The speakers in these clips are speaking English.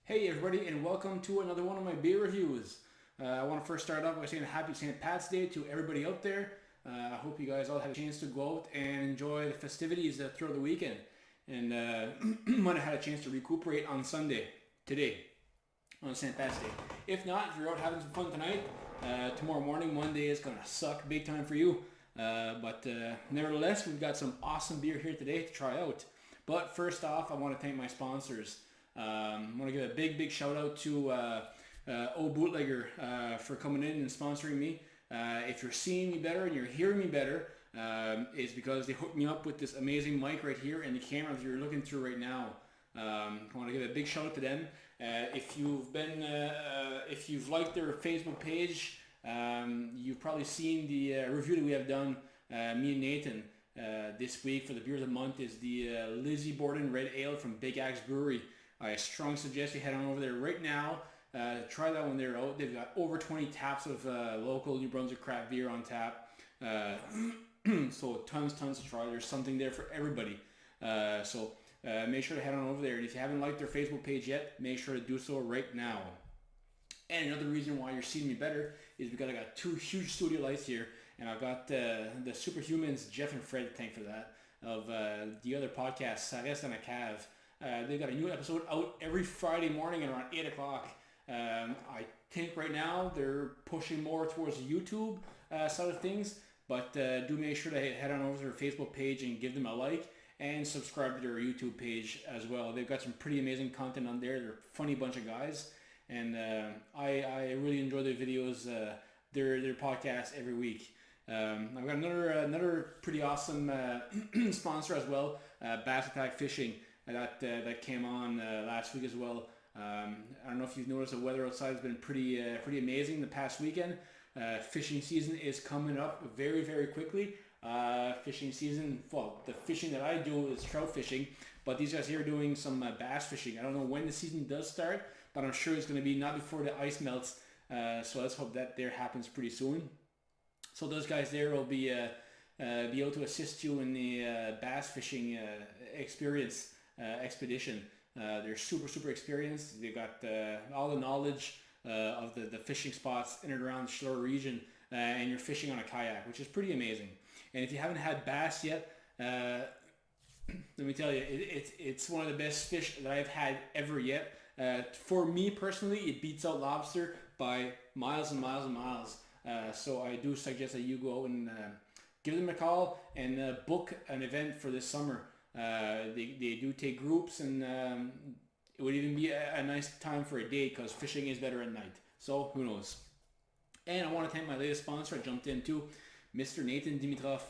Hey everybody, and welcome to another one of my beer reviews. I want to first start off by saying happy St. Pat's Day to everybody out there. I hope you guys all had a chance to go out and enjoy the festivities throughout the weekend. And might have had a chance to recuperate on Sunday, today, on St. Pat's Day. If not, if you're out having some fun tonight, tomorrow morning, Monday, is going to suck big time for you. But nevertheless, we've got some awesome beer here today to try out. But first off, I want to thank my sponsors. I want to give a big shout out to Bootlegger for coming in and sponsoring me. If you're seeing me better and you're hearing me better, it's because they hooked me up with this amazing mic right here and the camera that you're looking through right now. I want to give a big shout out to them. If you've liked their Facebook page, you've probably seen the review that we have done. Me and Nathan this week for the beer of the month is the Lizzie Borden Red Ale from Big Axe Brewery. I strongly suggest you head on over there right now. Try that when they're out. They've got over 20 taps of local New Brunswick craft beer on tap. So tons to try. There's something there for everybody. So make sure to head on over there. And if you haven't liked their Facebook page yet, make sure to do so right now. And another reason why you're seeing me better is because I got two huge studio lights here. And I've got the Superhumans, Jeff and Fred, to thank for that, of the other podcast, Reste and a Cav. They've got a new episode out every Friday morning at around 8 o'clock. I think right now they're pushing more towards the YouTube side of things, but do make sure to head on over to their Facebook page and give them a like and subscribe to their YouTube page as well. They've got some pretty amazing content on there. They're a funny bunch of guys, and I really enjoy their videos, their podcast every week. I've got another pretty awesome sponsor as well, Bass Attack Fishing. That came on last week as well. I don't know if you've noticed the weather outside has been pretty amazing the past weekend. Fishing season is coming up very quickly. Fishing season, well, the fishing that I do is trout fishing, but these guys here are doing some bass fishing. I don't know when the season does start, but I'm sure it's going to be not before the ice melts. So let's hope that there happens pretty soon. So those guys there will be able to assist you in the bass fishing expedition. They're super experienced. They've got all the knowledge of the fishing spots in and around the Shore region, and you're fishing on a kayak, which is pretty amazing. And if you haven't had bass yet, let me tell you, it's one of the best fish that I've had ever yet. For me personally, it beats out lobster by miles and miles. So I do suggest that you go out and give them a call and book an event for this summer. They do take groups, and it would even be a nice time for a date because fishing is better at night. So who knows? And I want to thank my latest sponsor. I jumped into Mr. Nathan Dimitroff,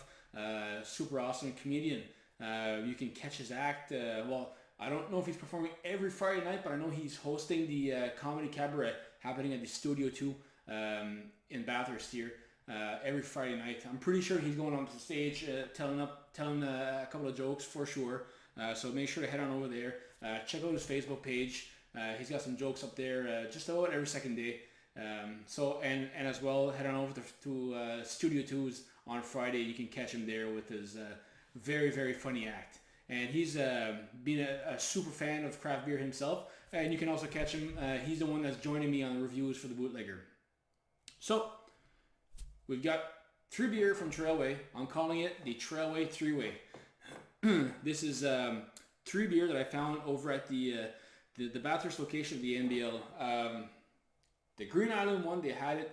super awesome comedian. You can catch his act. Well, I don't know if he's performing every Friday night, but I know he's hosting the comedy cabaret happening at the Studio 2 in Bathurst here. Every Friday night. I'm pretty sure he's going on the stage telling a couple of jokes for sure. So make sure to head on over there. Check out his Facebook page. He's got some jokes up there just about every second day. And as well, head on over to Studio 2's on Friday. You can catch him there with his very funny act. And he's been a super fan of craft beer himself. And you can also catch him. He's the one that's joining me on the reviews for the Bootlegger. So we've got 3 beer from Trailway. I'm calling it the Trailway 3-way. This is 3 beer that I found over at the Bathurst location of the NBL. The Green Island one, they had it.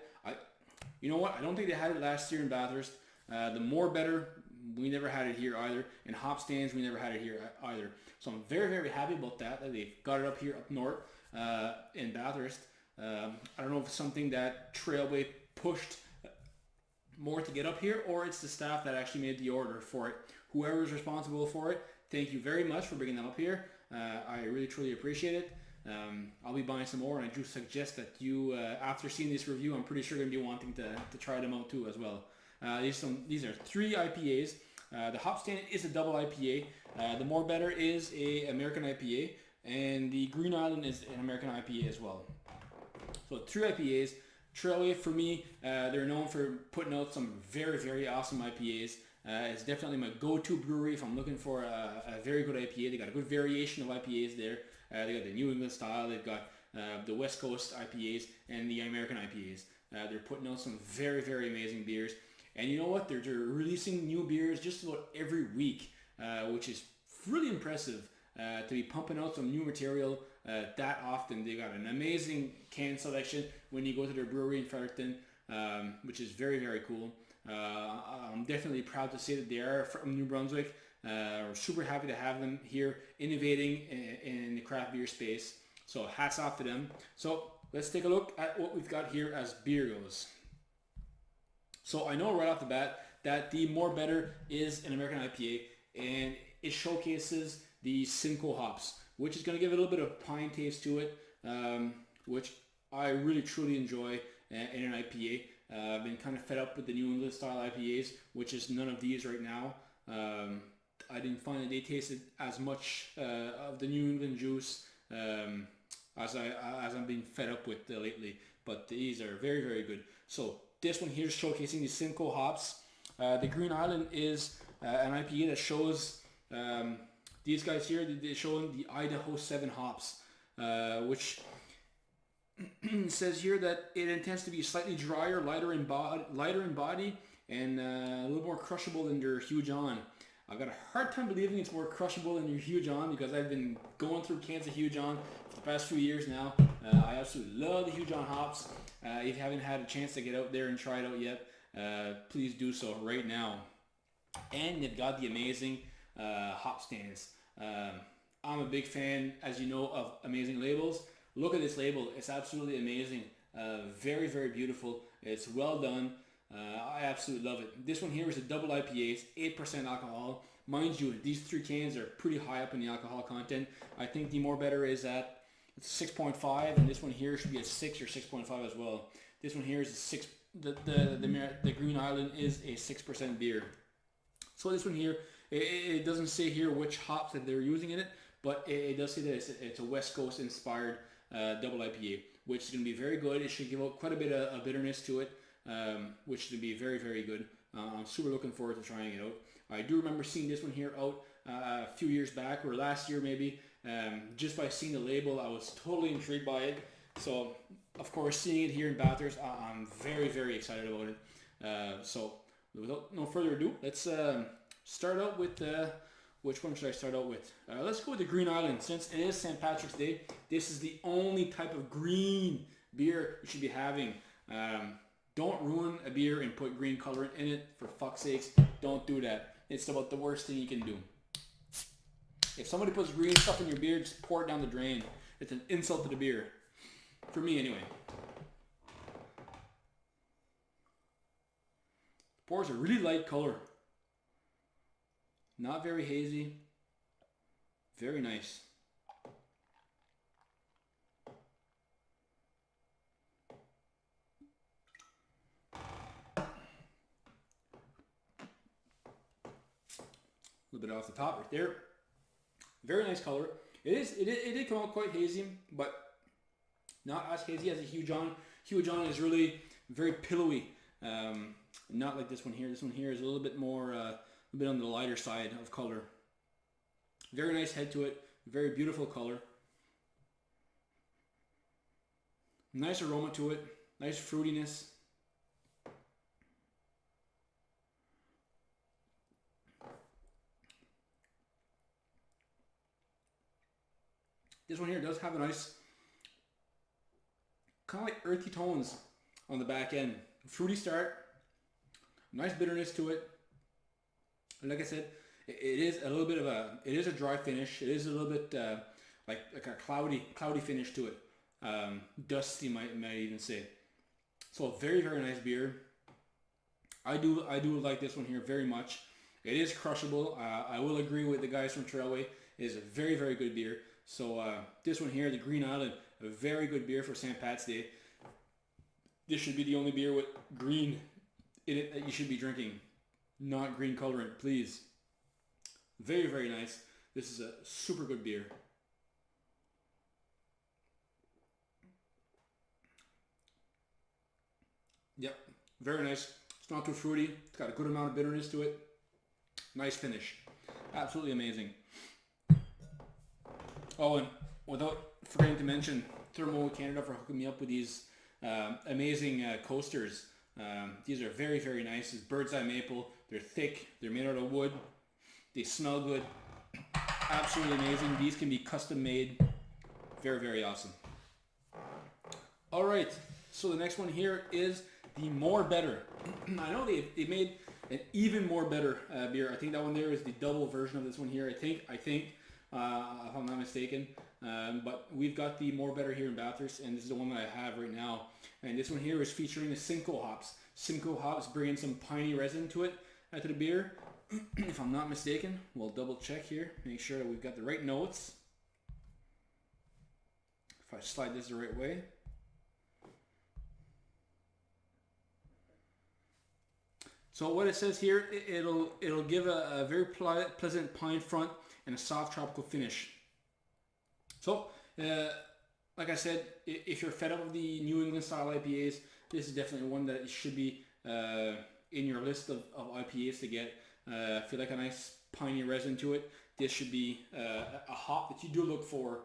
You know what? I don't think they had it last year in Bathurst. The More Better, we never had it here either. And Hop Stands, we never had it here either. So I'm very happy about that they've got it up here up north in Bathurst. I don't know if it's something that Trailway pushed more to get up here, or it's the staff that actually made the order for it. Whoever is responsible for it, thank you very much for bringing them up here. I really truly appreciate it. I'll be buying some more, and I do suggest that you, after seeing this review, I'm pretty sure going to be wanting to try them out too as well. These are 3 IPAs. The Hop Stand is a double IPA. The More Better is a American IPA, and the Green Island is an American IPA as well. So 3 IPAs. Trailway, for me, they're known for putting out some very awesome IPAs. It's definitely my go-to brewery if I'm looking for a very good IPA. They got a good variation of IPAs there. They got the New England style. They've got the West Coast IPAs and the American IPAs. They're putting out some very, very amazing beers. And you know what? They're releasing new beers just about every week, which is really impressive to be pumping out some new material that often. They got an amazing can selection when you go to their brewery in Fredericton, which is very, very cool. I'm definitely proud to say that they are from New Brunswick. We're super happy to have them here innovating in the craft beer space. So hats off to them. So let's take a look at what we've got here as beer goes. So I know right off the bat that the More Better is an American IPA, and it showcases the Simcoe hops, which is going to give it a little bit of pine taste to it, which I really truly enjoy in an IPA. I've been kind of fed up with the New England style IPAs, which is none of these right now. I didn't find that they tasted as much of the New England juice as I'm being fed up with lately, but these are very, very good. So this one here is showcasing the Simcoe hops. The Green Island is an IPA that shows these guys here. They're showing the Idaho 7 hops, which says here that it intends to be slightly drier, lighter in body, and a little more crushable than their Hugh John. I've got a hard time believing it's more crushable than your Hugh John, because I've been going through cans of Hugh John for the past few years now. I absolutely love the Hugh John hops. If you haven't had a chance to get out there and try it out yet, please do so right now. And they've got the amazing hop stands. I'm a big fan, as you know, of amazing labels. Look at this label. It's absolutely amazing. Very, very beautiful. It's well done. I absolutely love it. This one here is a double IPA. It's 8% alcohol. Mind you, these 3 cans are pretty high up in the alcohol content. I think the More Better is at 6.5, and this one here should be a 6 or 6.5 as well. This one here is a 6. The Green Island is a 6% beer. So this one here, it doesn't say here which hops that they're using in it, but it does say that it's a West Coast inspired double IPA, which is going to be very good. It should give out quite a bit of bitterness to it, which is going to be very, very good. I'm super looking forward to trying it out. I do remember seeing this one here out a few years back, or last year maybe. Just by seeing the label, I was totally intrigued by it. So, of course, seeing it here in Bathurst, I'm very, very excited about it. So, without no further ado, let's start out with, which one should I start out with? Let's go with the Green Island. Since it is St. Patrick's Day, this is the only type of green beer you should be having. Don't ruin a beer and put green colorant in it, for fuck's sakes. Don't do that. It's about the worst thing you can do. If somebody puts green stuff in your beer, just pour it down the drain. It's an insult to the beer. For me, anyway. Pours a really light color. Not very hazy. Very nice. A little bit off the top right there. Very nice color. It did come out quite hazy, but not as hazy as a Hugh John. Hugh John is really very pillowy. Not like this one here. This one here is a little bit more, a bit on the lighter side of color. Very nice head to it. Very beautiful color. Nice aroma to it. Nice fruitiness. This one here does have a nice, kind of like earthy tones on the back end. Fruity start, nice bitterness to it. And like I said, it is a little bit of a, it is a dry finish. It is a little bit like a cloudy finish to it. Dusty might even say. So a very, very nice beer. I do like this one here very much. It is crushable. I will agree with the guys from Trailway. It is a very, very good beer. So this one here, the Green Island, a very good beer for St. Pat's Day. This should be the only beer with green in it that you should be drinking. Not green colorant, please. Very, very nice. This is a super good beer. Yep, very nice. It's not too fruity. It's got a good amount of bitterness to it. Nice finish. Absolutely amazing. Oh, and without forgetting to mention Thermo Canada for hooking me up with these amazing coasters. These are very, very nice. It's bird's eye maple. They're thick. They're made out of wood. They smell good. Absolutely amazing. These can be custom made. Very, very awesome. All right. So the next one here is the More Better. I know they made an even more better beer. I think that one there is the double version of this one here. I think if I'm not mistaken. But we've got the More Better here in Bathurst, and this is the one that I have right now. And this one here is featuring the Simcoe hops. Simcoe hops bringing some piney resin to it, to the beer. If I'm not mistaken, we'll double check here, make sure that we've got the right notes. If I slide this the right way. So what it says here, it'll give a very pleasant pine front and a soft tropical finish. So, like I said, if you're fed up with the New England style IPAs, this is definitely one that should be in your list of IPAs to get. If you like a nice piney resin to it, this should be a hop that you do look for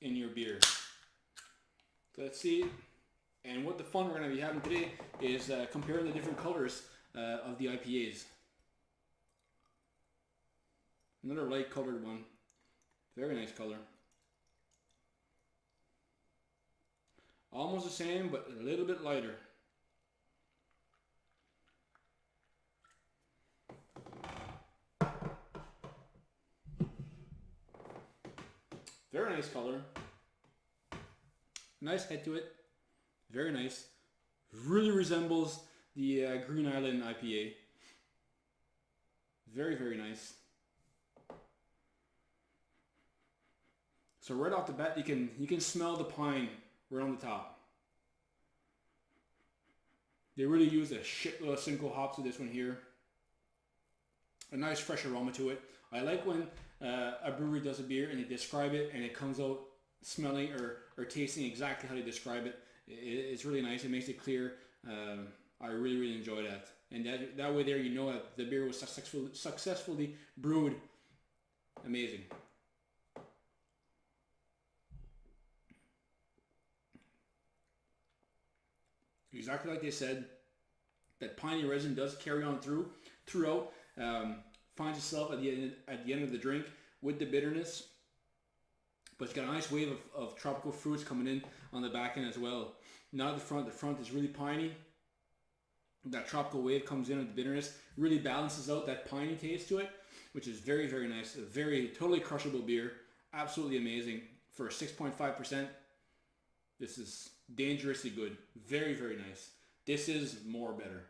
in your beer. So let's see. And what the fun we're going to be having today is comparing the different colors of the IPAs. Another light colored one. Very nice color. Almost the same, but a little bit lighter. Very nice color. Nice head to it. Very nice. Really resembles the Green Island IPA. Very, very nice. So right off the bat, you can smell the pine right on the top. They really use a shitload of Simcoe hops with this one here. A nice fresh aroma to it. I like when a brewery does a beer and they describe it and it comes out smelling or tasting exactly how they describe it. It's really nice. It makes it clear. I really, really enjoy that. And that way there, you know that the beer was successfully brewed. Amazing. Exactly like they said, that piney resin does carry on throughout. Finds itself at the end of the drink with the bitterness, but it's got a nice wave of tropical fruits coming in on the back end as well. Not the front. The front is really piney. That tropical wave comes in with the bitterness, really balances out that piney taste to it, which is very, very nice. A very totally crushable beer. Absolutely amazing. For 6.5%, this is dangerously good. Very, very nice. This is More Better.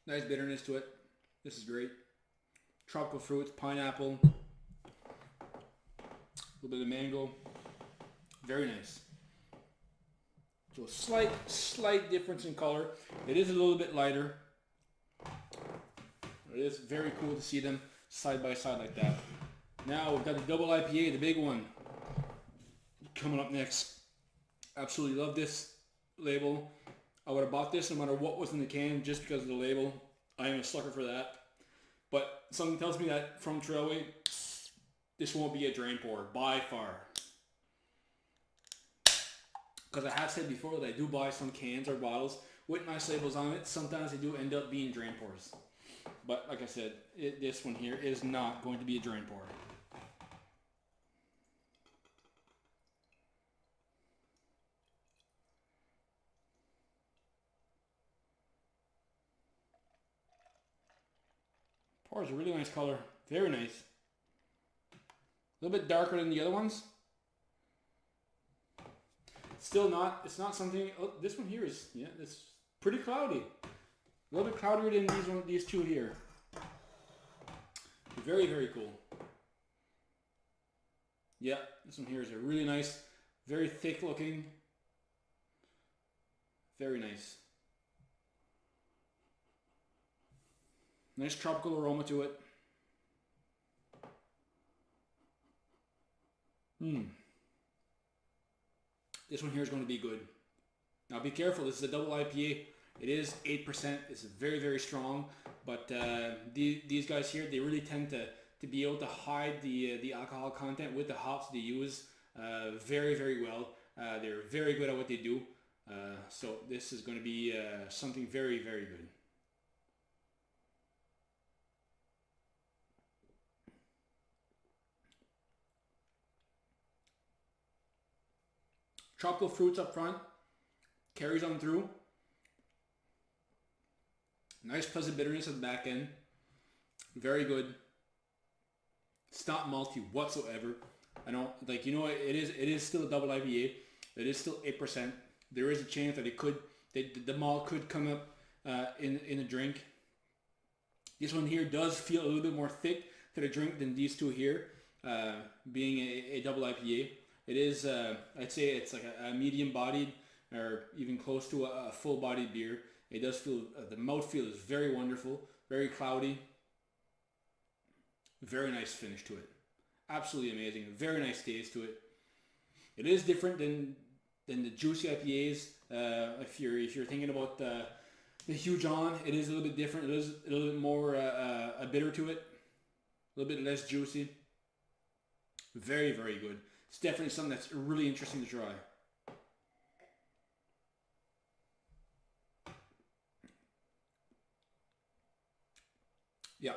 Nice bitterness to it. This is great. Tropical fruits, pineapple, a little bit of mango. Very nice. So slight difference in color. It is a little bit lighter. It is very cool to see them side by side like that. Now we've got the double IPA, the big one, coming up next. Absolutely love this label. I would have bought this no matter what was in the can just because of the label. I am a sucker for that. But something tells me that from Trailway, this won't be a drain pour by far. Because I have said before that I do buy some cans or bottles with nice labels on it. Sometimes they do end up being drain pours. But like I said, this one here is not going to be a drain pour. Pours a really nice color. Very nice. A little bit darker than the other ones. Still not, it's not something, oh, this one here is, yeah, it's pretty cloudy. A little bit cloudier than these two here. Very, very cool. Yeah, this one here is a really nice, very thick looking. Very nice. Nice tropical aroma to it. This one here is going to be good. Now be careful, this is a double IPA. It is 8%. It's very, very strong, but these guys here, they really tend to be able to hide the alcohol content with the hops they use very, very well. They're very good at what they do. So this is going to be something very, very good. Tropical fruits up front, carries on through. Nice pleasant bitterness at the back end. Very good. It's not malty whatsoever. I don't like, it is still a double IPA. It is still 8%. There is a chance that the malt could come up in a drink. This one here does feel a little bit more thick to the drink than these two here, being a double IPA. It is, I'd say it's like a medium-bodied or even close to a full-bodied beer. It does feel, the mouthfeel is very wonderful, very cloudy. Very nice finish to it. Absolutely amazing. Very nice taste to it. It is different than the juicy IPAs. If you're thinking about the Huge On, it is a little bit different. It is a little bit more a bitter to it. A little bit less juicy. Very, very good. It's definitely something that's really interesting to try. Yeah.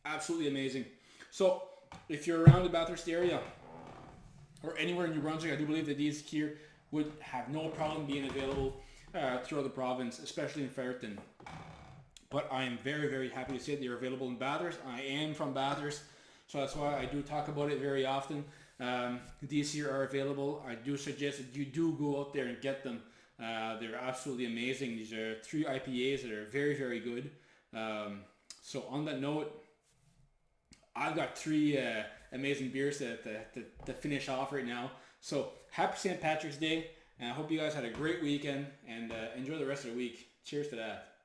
Absolutely amazing. So, if you're around the Bathurst area or anywhere in New Brunswick, I do believe that these here would have no problem being available throughout the province, especially in Fredericton. But I am very, very happy to say that they're available in Bathurst. I am from Bathurst, so that's why I do talk about it very often. These here are available. I do suggest that you do go out there and get them. They're absolutely amazing. These are 3 IPAs that are very, very good. So on that note, I've got 3 amazing beers to finish off right now. So happy St. Patrick's Day, and I hope you guys had a great weekend, and enjoy the rest of the week. Cheers to that.